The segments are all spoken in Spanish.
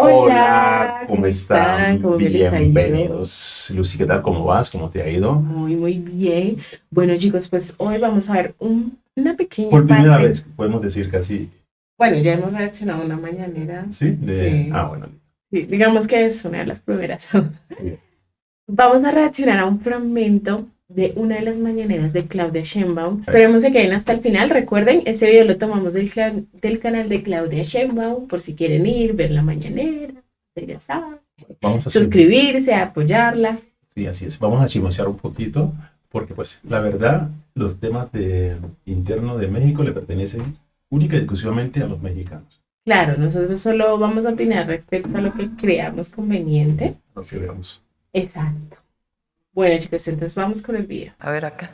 Hola, ¿cómo están? están? ¿Cómo me les ha ido? Bienvenidos. Lucy, ¿qué tal? ¿Cómo vas? ¿Cómo te ha ido? Muy, muy bien. Bueno, chicos, pues hoy vamos a ver una pequeña Por primera parte. vez, podemos decir casi, Bueno, ya hemos reaccionado a una mañanera. ¿sí? Sí, Bueno, listo. sí, digamos que es una de las primeras. Bien. Vamos a reaccionar a un fragmento de una de las mañaneras de Claudia Sheinbaum. Esperemos que queden hasta el final. Recuerden, este video lo tomamos del canal de Claudia Sheinbaum, por si quieren ir, ver la mañanera. Ustedes ya saben. Vamos a hacer, Suscribirse, apoyarla. sí, así es. Vamos a chismosear un poquito, porque pues la verdad, los temas internos de México le pertenecen única y exclusivamente a los mexicanos. Claro, nosotros solo vamos a opinar respecto a lo que creamos conveniente. Lo que veamos. Exacto. Bueno, chicos, entonces vamos con el video. A ver acá.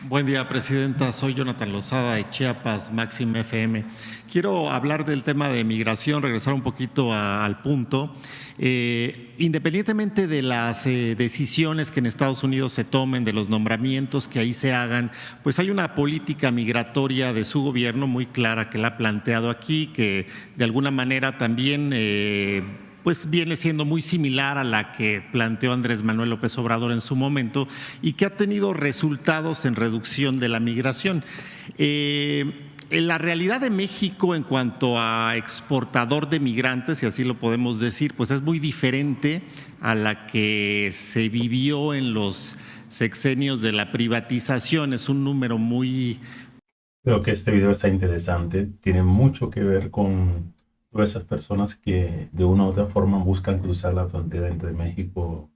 Buen día, Presidenta. Soy Jonathan Lozada de Chiapas, Máxima FM. Quiero hablar del tema de migración, regresar un poquito al punto. Independientemente de las decisiones que en Estados Unidos se tomen, de los nombramientos que ahí se hagan, pues hay una política migratoria de su gobierno muy clara que la ha planteado aquí, que de alguna manera también pues viene siendo muy similar a la que planteó Andrés Manuel López Obrador en su momento y que ha tenido resultados en reducción de la migración. En la realidad de México en cuanto a exportador de migrantes, si así lo podemos decir, pues es muy diferente a la que se vivió en los sexenios de la privatización. Es un número muy... Creo que este video está interesante, tiene mucho que ver con todas esas personas que de una u otra forma buscan cruzar la frontera entre México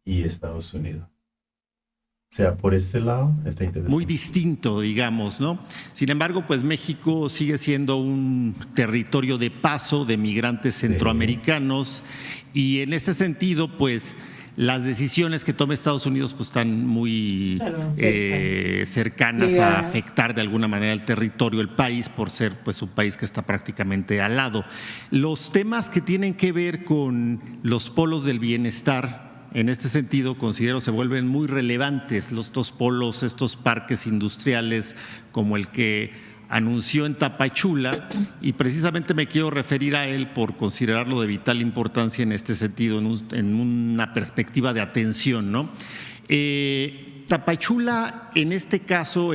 y Estados Unidos. O sea, por este lado está interesante. Muy distinto, digamos, ¿no? Sin embargo, pues México sigue siendo un territorio de paso de migrantes centroamericanos y en este sentido, pues las decisiones que tome Estados Unidos pues están muy cercanas a afectar de alguna manera el territorio, el país, por ser pues un país que está prácticamente al lado. Los temas que tienen que ver con los polos del bienestar, en este sentido, considero se vuelven muy relevantes los dos polos, estos parques industriales como el que anunció en Tapachula, y precisamente me quiero referir a él por considerarlo de vital importancia en este sentido, en una perspectiva de atención, ¿no? Tapachula, en este caso,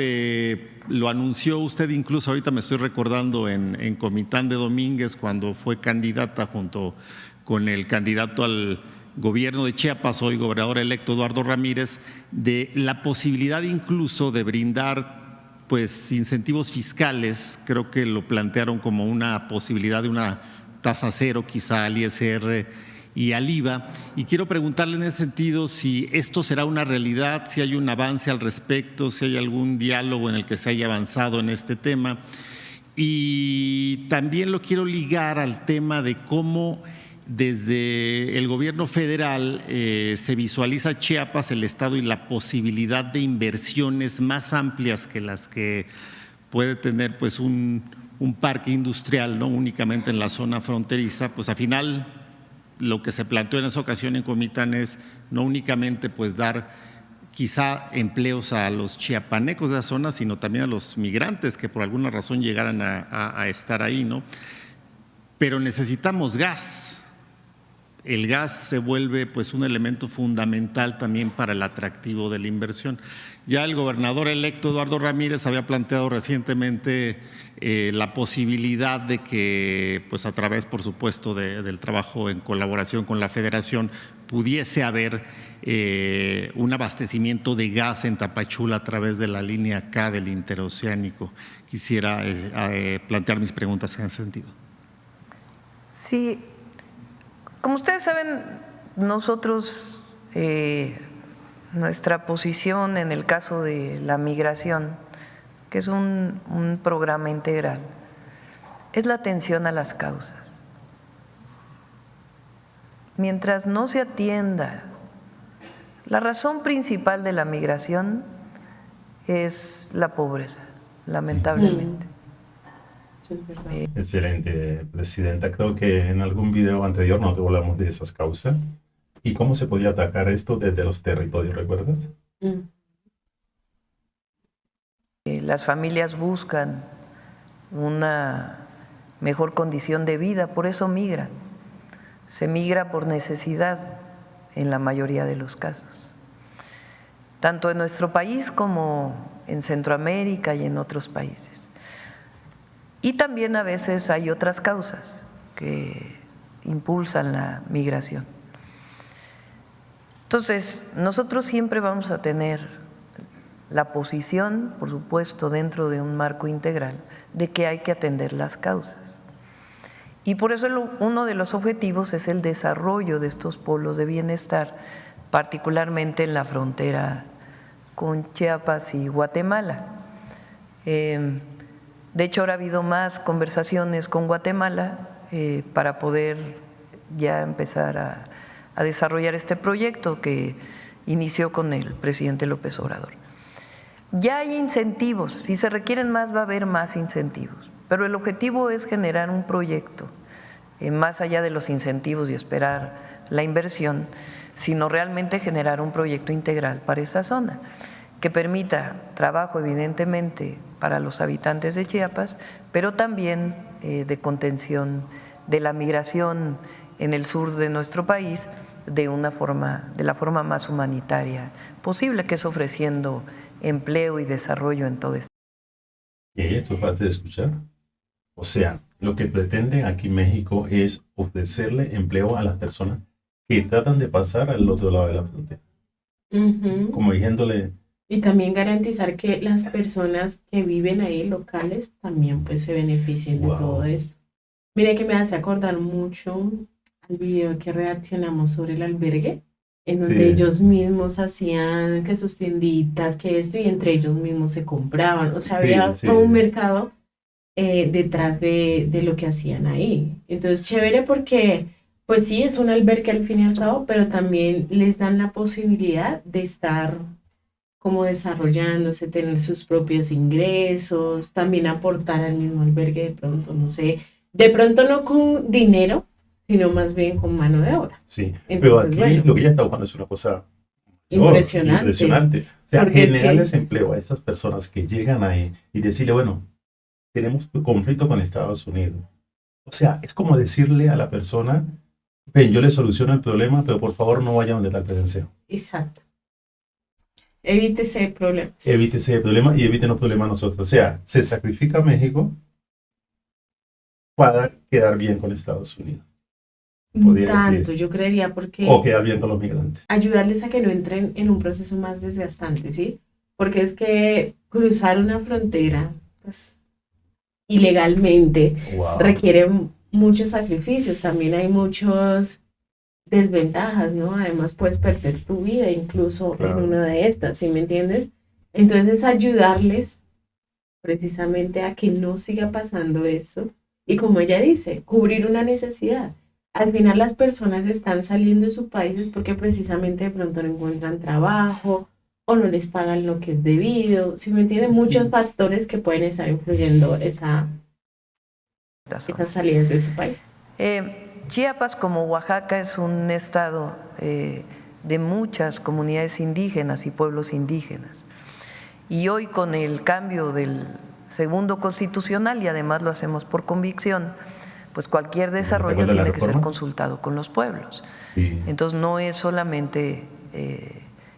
lo anunció usted incluso, ahorita me estoy recordando, en Comitán de Domínguez, cuando fue candidata junto con el candidato al gobierno de Chiapas, hoy gobernador electo Eduardo Ramírez, de la posibilidad incluso de brindar pues incentivos fiscales. Creo que lo plantearon como una posibilidad de una tasa cero quizá al ISR y al IVA, y quiero preguntarle en ese sentido si esto será una realidad, si hay un avance al respecto, si hay algún diálogo en el que se haya avanzado en este tema. Y también lo quiero ligar al tema de cómo desde el gobierno federal se visualiza Chiapas, el estado, y la posibilidad de inversiones más amplias que las que puede tener pues un parque industrial, no únicamente en la zona fronteriza. Pues al final lo que se planteó en esa ocasión en Comitán es no únicamente pues dar quizá empleos a los chiapanecos de la zona, sino también a los migrantes que por alguna razón llegaran a estar ahí, ¿no? Pero necesitamos gas. El gas se vuelve pues un elemento fundamental también para el atractivo de la inversión. Ya el gobernador electo Eduardo Ramírez había planteado recientemente la posibilidad de que pues a través, por supuesto, del trabajo en colaboración con la Federación pudiese haber un abastecimiento de gas en Tapachula a través de la línea K del interoceánico. Quisiera plantear mis preguntas en ese sentido. Sí, como ustedes saben, nosotros, nuestra posición en el caso de la migración, que es un programa integral, es la atención a las causas. Mientras no se atienda, la razón principal de la migración es la pobreza, lamentablemente. Excelente, Presidenta. Creo que en algún video anterior nosotros hablamos de esas causas y cómo se podía atacar esto desde los territorios, ¿recuerdas? Las familias buscan una mejor condición de vida, por eso migran. Se migra por necesidad en la mayoría de los casos, tanto en nuestro país como en Centroamérica y en otros países. Y también a veces hay otras causas que impulsan la migración. Entonces, nosotros siempre vamos a tener la posición, por supuesto, dentro de un marco integral, de que hay que atender las causas. Y por eso uno de los objetivos es el desarrollo de estos polos de bienestar, particularmente en la frontera con Chiapas y Guatemala. De hecho, ahora ha habido más conversaciones con Guatemala para poder ya empezar a desarrollar este proyecto que inició con el presidente López Obrador. Ya hay incentivos, si se requieren más va a haber más incentivos, pero el objetivo es generar un proyecto, más allá de los incentivos y esperar la inversión, sino realmente generar un proyecto integral para esa zona, que permita trabajo evidentemente para los habitantes de Chiapas, pero también de contención de la migración en el sur de nuestro país de la forma más humanitaria posible, que es ofreciendo empleo y desarrollo en todo esto. Y esto es parte de escuchar. O sea, lo que pretenden aquí en México es ofrecerle empleo a las personas que tratan de pasar al otro lado de la frontera. Como diciéndole… Y también garantizar que las personas que viven ahí, locales, también pues se beneficien de todo esto. Mira que me hace acordar mucho al video que reaccionamos sobre el albergue, en donde ellos mismos hacían que sus tienditas, que esto, y entre ellos mismos se compraban. O sea, había todo un mercado detrás de lo que hacían ahí. Entonces, chévere porque, pues sí, es un albergue al fin y al cabo, pero también les dan la posibilidad de estar como desarrollándose, tener sus propios ingresos, también aportar al mismo albergue de pronto, no sé, de pronto no con dinero, sino más bien con mano de obra. Sí, entonces, pero aquí bueno, lo que ella está buscando es una cosa impresionante. O sea, generarles empleo a estas personas que llegan ahí y decirle, bueno, tenemos un conflicto con Estados Unidos. O sea, es como decirle a la persona, ven, yo le soluciono el problema, pero por favor no vaya donde está el perenceo. Exacto. Evítese problemas. Evítese el problema y eviten los problemas nosotros. O sea, se sacrifica México para quedar bien con Estados Unidos. Tanto, yo creería, porque… O quedar bien con los migrantes. Ayudarles a que no entren en un proceso más desgastante, ¿sí? Porque es que cruzar una frontera, pues, ilegalmente, requiere muchos sacrificios. También hay muchas desventajas, ¿no? Además, puedes perder tu vida incluso en una de estas, ¿sí me entiendes? Entonces, ayudarles precisamente a que no siga pasando eso. Y como ella dice, cubrir una necesidad. Al final las personas están saliendo de sus países porque precisamente de pronto no encuentran trabajo o no les pagan lo que es debido. ¿Sí me entienden? Muchos factores que pueden estar influyendo esas salidas de su país. Chiapas, como Oaxaca, es un estado de muchas comunidades indígenas y pueblos indígenas. Y hoy, con el cambio del segundo constitucional, y además lo hacemos por convicción, pues cualquier desarrollo tiene que ser consultado con los pueblos. Sí. Entonces no es solamente,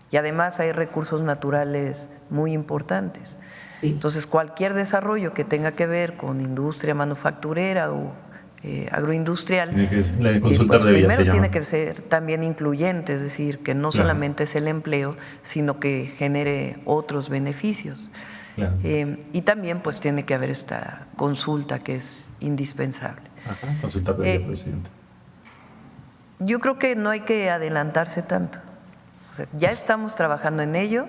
y además hay recursos naturales muy importantes. Sí. Entonces cualquier desarrollo que tenga que ver con industria manufacturera o agroindustrial, pues primero tiene que ser también incluyente, es decir, que no solamente es el empleo, sino que genere otros beneficios. Claro. Y también pues tiene que haber esta consulta que es indispensable. Ajá, consulta del presidente. Yo creo que no hay que adelantarse tanto. O sea, ya estamos trabajando en ello,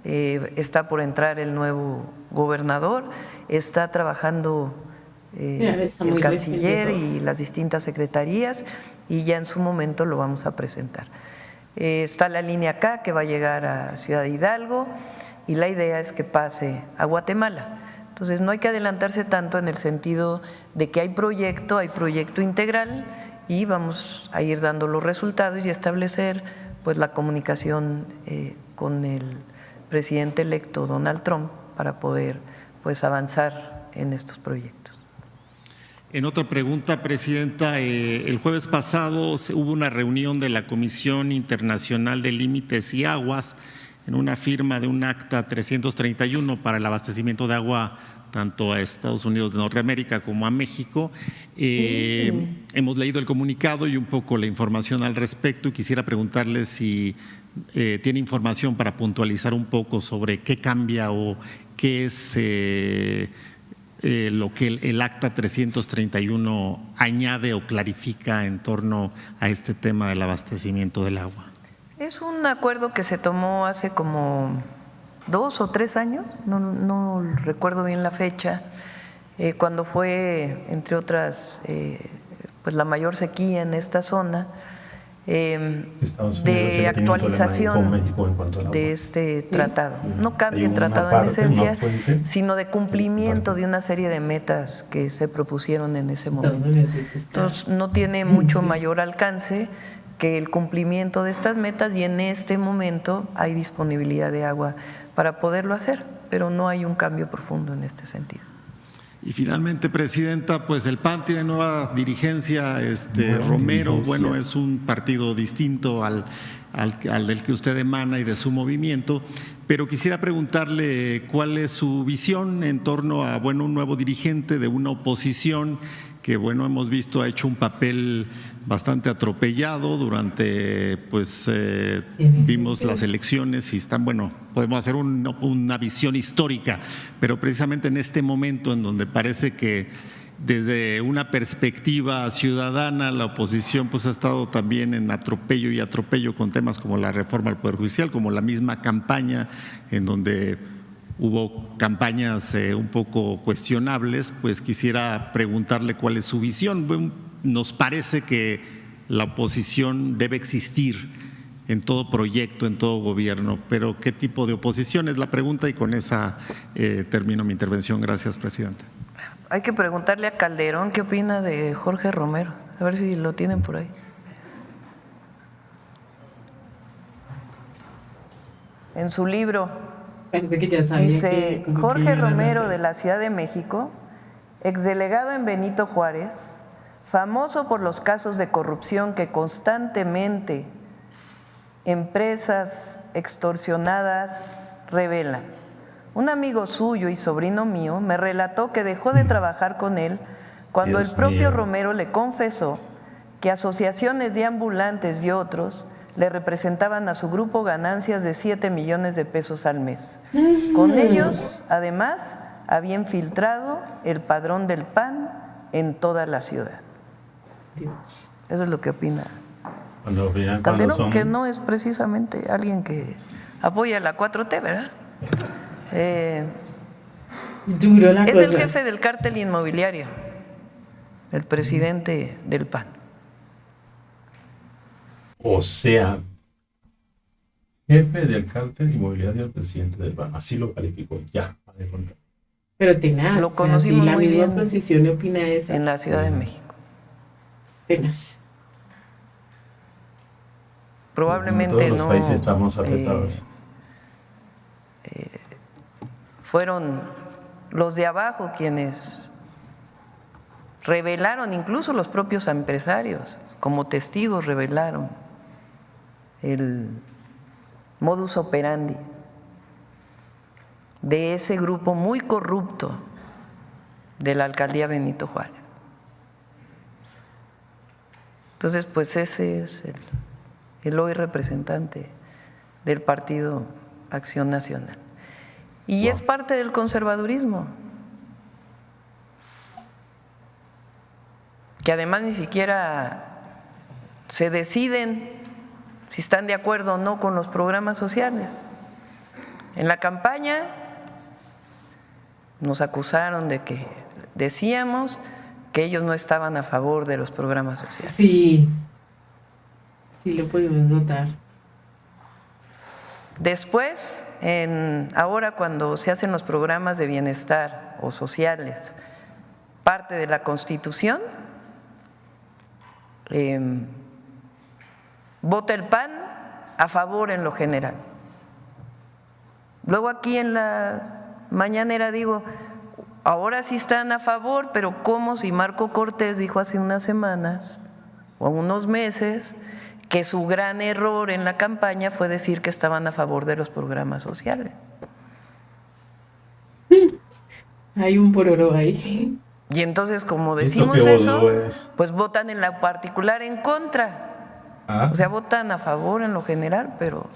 está por entrar el nuevo gobernador, está trabajando el canciller y las distintas secretarías, y ya en su momento lo vamos a presentar. Está la línea K que va a llegar a Ciudad Hidalgo, y la idea es que pase a Guatemala. Entonces no hay que adelantarse tanto en el sentido de que hay proyecto integral, y vamos a ir dando los resultados y establecer pues la comunicación con el presidente electo Donald Trump para poder pues avanzar en estos proyectos. En otra pregunta, Presidenta, el jueves pasado hubo una reunión de la Comisión Internacional de Límites y Aguas en una firma de un acta 331 para el abastecimiento de agua tanto a Estados Unidos de Norteamérica como a México. Hemos leído el comunicado y un poco la información al respecto y quisiera preguntarle si tiene información para puntualizar un poco sobre qué cambia o qué es lo que el acta 331 añade o clarifica en torno a este tema del abastecimiento del agua. Es un acuerdo que se tomó hace como 2 o 3 años, no recuerdo bien la fecha, cuando fue, entre otras, pues la mayor sequía en esta zona, de actualización de este tratado. No cambia el tratado en esencia, sino de cumplimiento de una serie de metas que se propusieron en ese momento. Entonces, no tiene mucho mayor alcance que el cumplimiento de estas metas y en este momento hay disponibilidad de agua para poderlo hacer, pero no hay un cambio profundo en este sentido. Y finalmente, Presidenta, pues el PAN tiene nueva dirigencia, Romero, bueno, es un partido distinto al del que usted emana y de su movimiento, pero quisiera preguntarle cuál es su visión en torno a, bueno, un nuevo dirigente de una oposición que, bueno, hemos visto ha hecho un papel bastante atropellado durante, pues, vimos las elecciones y están, bueno, podemos hacer una visión histórica, pero precisamente en este momento en donde parece que desde una perspectiva ciudadana la oposición pues ha estado también en atropello y atropello con temas como la reforma al Poder Judicial, como la misma campaña en donde hubo campañas un poco cuestionables, pues quisiera preguntarle cuál es su visión. Bueno, nos parece que la oposición debe existir en todo proyecto, en todo gobierno, pero ¿qué tipo de oposición es la pregunta? Y con esa termino mi intervención. Gracias, Presidenta. Hay que preguntarle a Calderón qué opina de Jorge Romero, a ver si lo tienen por ahí. En su libro parece que ya sabía dice Jorge Romero de la Ciudad de México, exdelegado en Benito Juárez, famoso por los casos de corrupción que constantemente empresas extorsionadas revelan. Un amigo suyo y sobrino mío me relató que dejó de trabajar con él cuando el propio Romero le confesó que asociaciones de ambulantes y otros le representaban a su grupo ganancias de 7 millones de pesos al mes. Con ellos, además, habían filtrado el padrón del PAN en toda la ciudad. Dios. Eso es lo que opina Calderón, que no es precisamente alguien que apoya la 4T, ¿verdad? Duro la es cosa. El jefe del cártel inmobiliario, el presidente del PAN. O sea, jefe del cártel inmobiliario, el presidente del PAN. Así lo calificó, ya. Pero tenaz. Lo conocimos la muy misma bien oposición opina eso. En la Ciudad de México. Tenaz. Probablemente todos los no. países estamos afectados. Fueron los de abajo quienes revelaron, incluso los propios empresarios, como testigos revelaron el modus operandi de ese grupo muy corrupto de la alcaldía Benito Juárez. Entonces, pues ese es el hoy representante del Partido Acción Nacional. Y es parte del conservadurismo, que además ni siquiera se deciden si están de acuerdo o no con los programas sociales. En la campaña nos acusaron de que decíamos que ellos no estaban a favor de los programas sociales. Sí, sí lo pudimos notar. Después, ahora cuando se hacen los programas de bienestar o sociales, parte de la Constitución, vota el PAN a favor en lo general. Luego aquí en la mañanera digo, ahora sí están a favor, pero como si Marco Cortés dijo hace unas semanas o unos meses que su gran error en la campaña fue decir que estaban a favor de los programas sociales. Hay un pororo ahí. Y entonces, como Esto decimos que eso, votó es... pues votan en la particular en contra. ¿Ah? O sea, votan a favor en lo general, pero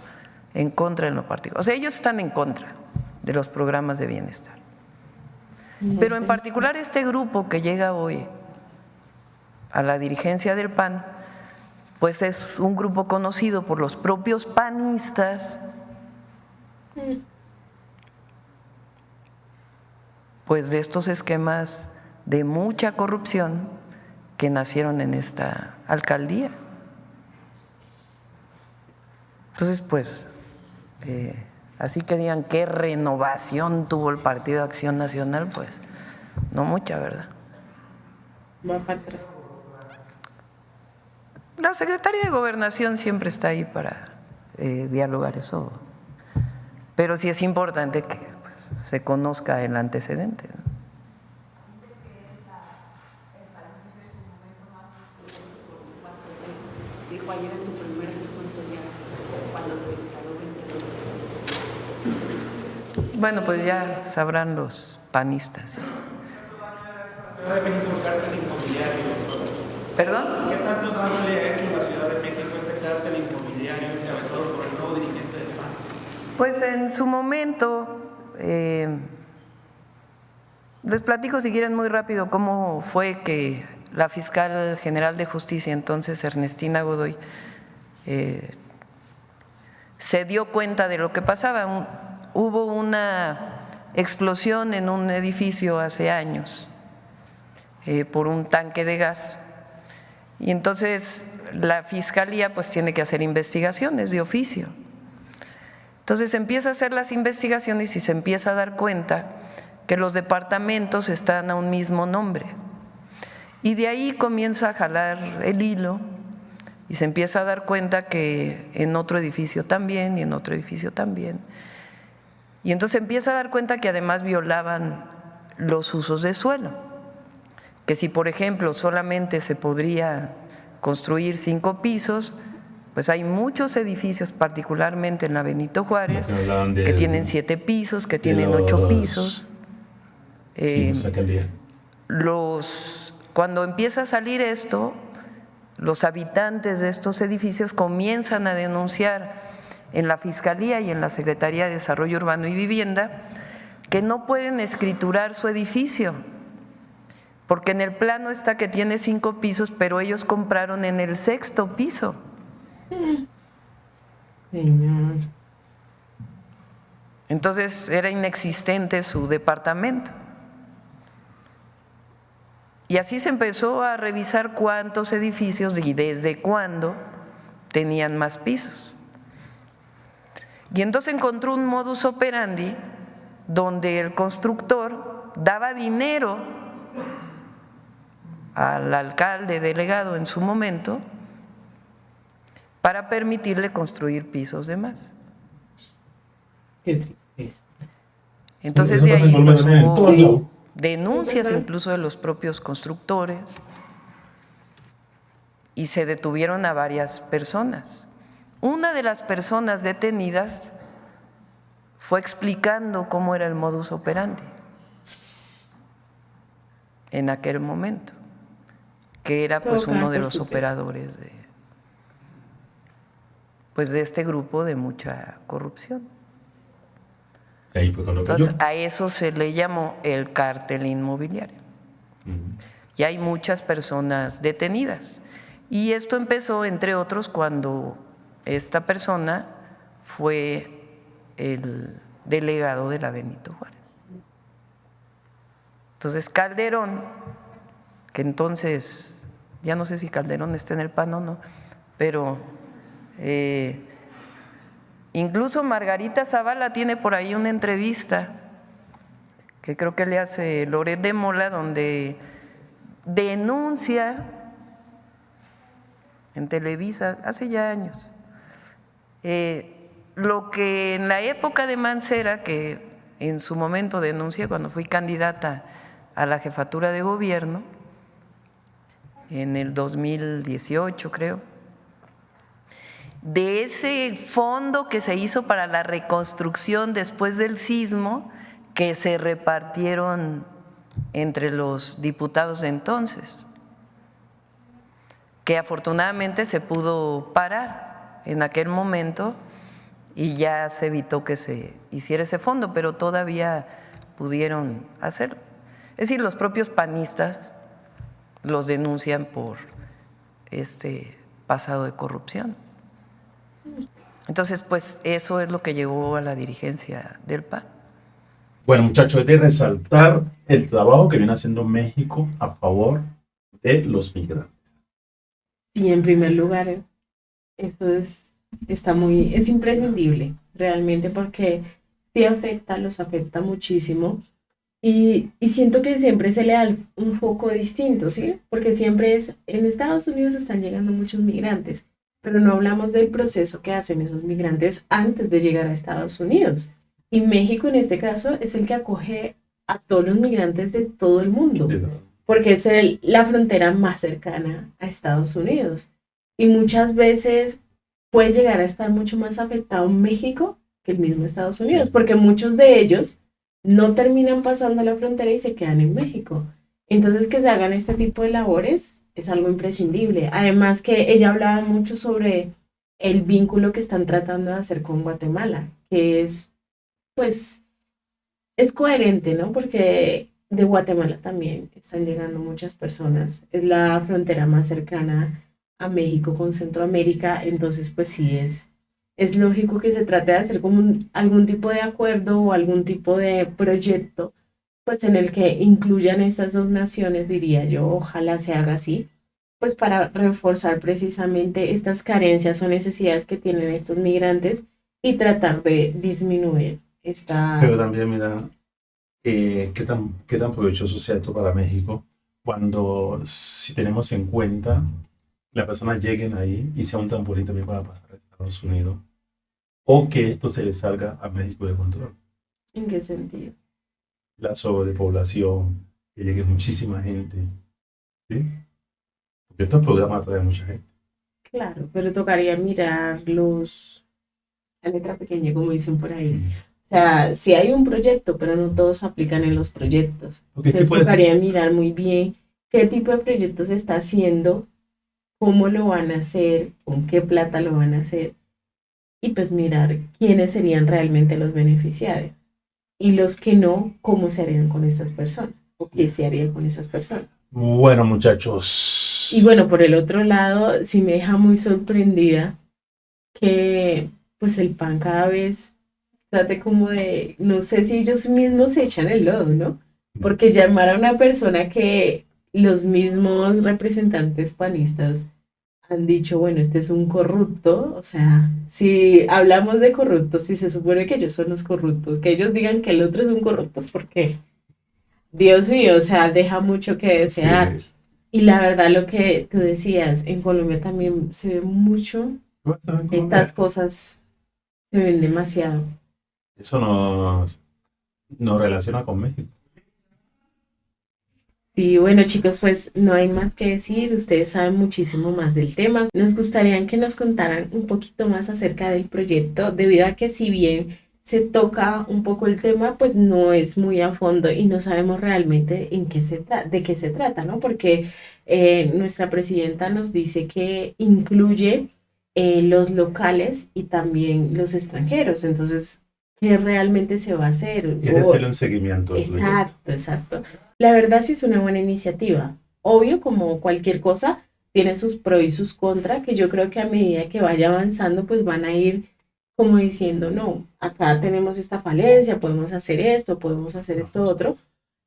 en contra en lo particular. O sea, ellos están en contra de los programas de bienestar. No Pero sé. en particular este grupo que llega hoy a la dirigencia del PAN, pues es un grupo conocido por los propios panistas, pues de estos esquemas de mucha corrupción que nacieron en esta alcaldía. Entonces, pues, así que digan qué renovación tuvo el Partido de Acción Nacional, pues no mucha, ¿verdad? Va para atrás. La Secretaría de Gobernación siempre está ahí para dialogar eso, pero sí es importante que pues, se conozca el antecedente, ¿no? Dijo ayer en su primer discurso ya cuando se declaró vencedor. Bueno, pues ya sabrán los panistas. ¿Sí? Ciudad de México, cártel inmobiliario. ¿Perdón? ¿Qué tanto daño le ha hecho a la Ciudad de México este cártel inmobiliario encabezado por el nuevo dirigente del PAN? Pues en su momento, les platico si quieren muy rápido cómo fue que la fiscal general de justicia, entonces Ernestina Godoy, se dio cuenta de lo que pasaba. Hubo una explosión en un edificio hace años por un tanque de gas y entonces la fiscalía pues tiene que hacer investigaciones de oficio. Entonces empieza a hacer las investigaciones y se empieza a dar cuenta que los departamentos están a un mismo nombre. Y de ahí comienza a jalar el hilo y se empieza a dar cuenta que en otro edificio también y en otro edificio también. Y entonces empieza a dar cuenta que además violaban los usos de suelo, que si por ejemplo solamente se podría construir 5 pisos, pues hay muchos edificios, particularmente en la Benito Juárez, que tienen 7 pisos, que tienen 8 pisos. Sí, nos saca el día. Cuando empieza a salir esto, los habitantes de estos edificios comienzan a denunciar en la Fiscalía y en la Secretaría de Desarrollo Urbano y Vivienda que no pueden escriturar su edificio, porque en el plano está que tiene 5 pisos, pero ellos compraron en el 6º piso. Señor. Entonces era inexistente su departamento. Y así se empezó a revisar cuántos edificios y desde cuándo tenían más pisos. Y entonces encontró un modus operandi donde el constructor daba dinero al alcalde delegado en su momento para permitirle construir pisos de más. Qué tristeza. Entonces Eso de pasa ahí en pues, Colombia, en todos hubo lados. denuncias ¿verdad? incluso de los propios constructores y se detuvieron a varias personas. Una de las personas detenidas fue explicando cómo era el modus operandi en aquel momento, que era pues Todo cada uno de por los su peso. operadores de este grupo de mucha corrupción. Ahí fue cuando cayó. Entonces, a eso se le llamó el cártel inmobiliario. Y hay muchas personas detenidas. Y esto empezó, entre otros, cuando esta persona fue el delegado de la Benito Juárez. Entonces, Calderón, que entonces, ya no sé si Calderón está en el PAN o no, pero incluso Margarita Zavala tiene por ahí una entrevista que creo que le hace Loret de Mola, donde denuncia en Televisa hace ya años lo que en la época de Mancera, que en su momento denuncié cuando fui candidata a la jefatura de gobierno, en el 2018 creo, de ese fondo que se hizo para la reconstrucción después del sismo, que se repartieron entre los diputados de entonces, que afortunadamente se pudo parar en aquel momento y ya se evitó que se hiciera ese fondo, pero todavía pudieron hacerlo. Es decir, los propios panistas los denuncian por este pasado de corrupción. Entonces, pues eso es lo que llevó a la dirigencia del PAN. Bueno, muchachos, hay que resaltar el trabajo que viene haciendo México a favor de los migrantes. Y en primer lugar, eso es imprescindible realmente, porque sí los afecta muchísimo. Y siento que siempre se le da un foco distinto, ¿sí? Porque siempre en Estados Unidos están llegando muchos migrantes, pero no hablamos del proceso que hacen esos migrantes antes de llegar a Estados Unidos. Y México en este caso es el que acoge a todos los migrantes de todo el mundo, porque es la frontera más cercana a Estados Unidos. Y muchas veces puede llegar a estar mucho más afectado México que el mismo Estados Unidos, porque muchos de ellos no terminan pasando la frontera y se quedan en México. Entonces, que se hagan este tipo de labores es algo imprescindible. Además que ella hablaba mucho sobre el vínculo que están tratando de hacer con Guatemala, que es, pues, es coherente, ¿no? Porque de Guatemala también están llegando muchas personas. Es la frontera más cercana a México con Centroamérica, entonces, pues sí, es lógico que se trate de hacer como algún tipo de acuerdo o algún tipo de proyecto, pues en el que incluyan estas dos naciones, diría yo, ojalá se haga así, pues para reforzar precisamente estas carencias o necesidades que tienen estos migrantes y tratar de disminuir esta... Pero también, mira, qué tan provechoso sea esto para México cuando, si tenemos en cuenta, las personas lleguen ahí y sea un trampolín también para pasar a Estados Unidos, o que esto se le salga a México de control. ¿En qué sentido? La sobrepoblación, que llegue muchísima gente, ¿sí? Porque estos programas atraen mucha gente. Claro, pero tocaría mirar la letra pequeña, como dicen por ahí. O sea, sí hay un proyecto, pero no todos aplican en los proyectos. Porque es que Entonces puede ser, tocaría mirar muy bien qué tipo de proyectos se está haciendo, cómo lo van a hacer, con qué plata lo van a hacer, y pues mirar quiénes serían realmente los beneficiarios. Y los que no, cómo se harían con estas personas, o qué se haría con esas personas. bueno, muchachos. Y bueno, por el otro lado, sí me deja muy sorprendida que pues el PAN cada vez trate como de, no sé si ellos mismos se echan el lodo, ¿no? Porque llamar a una persona que los mismos representantes panistas han dicho, bueno, este es un corrupto, o sea, si hablamos de corruptos, si se supone que ellos son los corruptos, que ellos digan que el otro es un corrupto, es porque, Dios mío, o sea, deja mucho que desear. Sí. Y la verdad, lo que tú decías, en Colombia también se ve mucho, estas cosas se ven demasiado. Eso nos relaciona con México. Sí, bueno chicos, pues no hay más que decir, ustedes saben muchísimo más del tema. Nos gustaría que nos contaran un poquito más acerca del proyecto, debido a que si bien se toca un poco el tema, pues no es muy a fondo y no sabemos realmente de qué se trata, ¿no? Porque nuestra presidenta nos dice que incluye los locales y también los extranjeros, entonces, ¿qué realmente se va a hacer? Y es hacerle un seguimiento al proyecto. Exacto, exacto. La verdad sí es una buena iniciativa. Obvio, como cualquier cosa, tiene sus pros y sus contras, que yo creo que a medida que vaya avanzando, pues van a ir como diciendo, no, acá tenemos esta falencia, podemos hacer esto otro.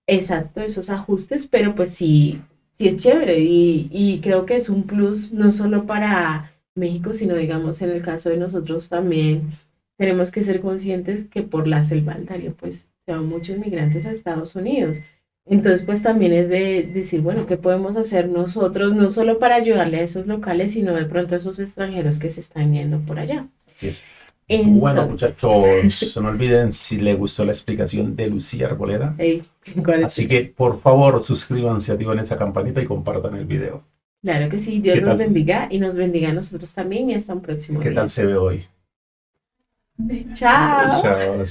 Exacto, esos ajustes, pero pues sí, sí es chévere y creo que es un plus no solo para México, sino digamos en el caso de nosotros también tenemos que ser conscientes que por la selva del Darién pues se van muchos migrantes a Estados Unidos. Entonces, pues también es de decir, bueno, ¿qué podemos hacer nosotros, no solo para ayudarle a esos locales, sino de pronto a esos extranjeros que se están yendo por allá? Así es. Bueno, Entonces, muchachos, no olviden si les gustó la explicación de Lucía Arboleda. ey, ¿cuál es? Así que, por favor, suscríbanse, activen esa campanita y compartan el video. Claro que sí, Dios ¿Qué nos tal? bendiga y nos bendiga a nosotros también y hasta un próximo ¿Qué video. tal se ve hoy? Chao. Chao.